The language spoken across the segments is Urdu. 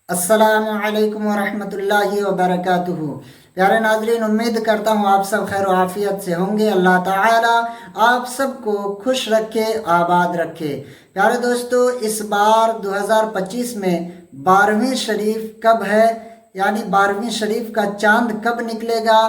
السلام علیکم ورحمۃ اللہ وبرکاتہ۔ پیارے ناظرین، امید کرتا ہوں آپ سب خیر و عافیت سے ہوں گے۔ اللہ تعالی آپ سب کو خوش رکھے، آباد رکھے۔ پیارے دوستو، اس بار 2025 میں 12ویں شریف کب ہے، یعنی 12ویں شریف کا چاند کب نکلے گا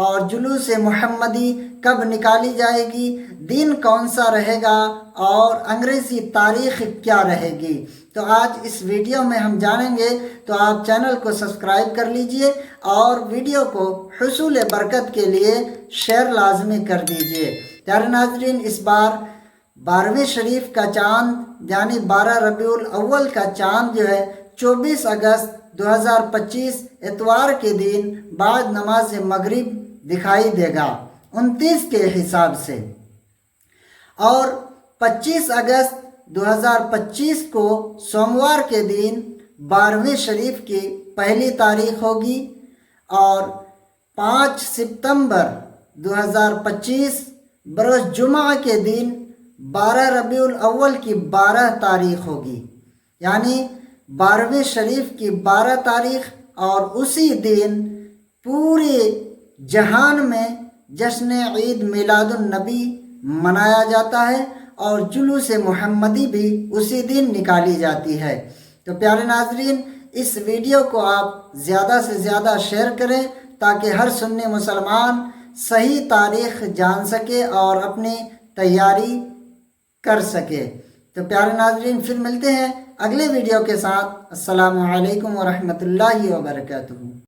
اور جلوس محمدی کب نکالی جائے گی، دن کون سا رہے گا اور انگریزی تاریخ کیا رہے گی، تو آج اس ویڈیو میں ہم جانیں گے۔ تو آپ چینل کو سبسکرائب کر لیجئے اور ویڈیو کو حصول برکت کے لیے شیئر لازمی کر دیجئے۔ پیارے ناظرین، اس بار 12ویں شریف کا چاند یعنی 12 ربیع الاول کا چاند جو ہے 24 اگست 2025 اتوار کے دن بعد نماز مغرب دکھائی دے گا 29 کے حساب سے، اور 25 اگست 2025 کو سوموار کے دن 12ویں شریف کی پہلی تاریخ ہوگی، اور 5 ستمبر 2025 بروز جمعہ کے دن 12 ربیع الاول کی 12 تاریخ ہوگی، یعنی 12ویں شریف کی 12 تاریخ، اور اسی دن پورے جہان میں جشن عید میلاد النبی منایا جاتا ہے، اور جلوس محمدی بھی اسی دن نکالی جاتی ہے۔ تو پیارے ناظرین، اس ویڈیو کو آپ زیادہ سے زیادہ شیئر کریں تاکہ ہر سنی مسلمان صحیح تاریخ جان سکے اور اپنی تیاری کر سکے۔ تو پیارے ناظرین، پھر ملتے ہیں اگلے ویڈیو کے ساتھ۔ السلام علیکم ورحمۃ اللہ وبرکاتہ۔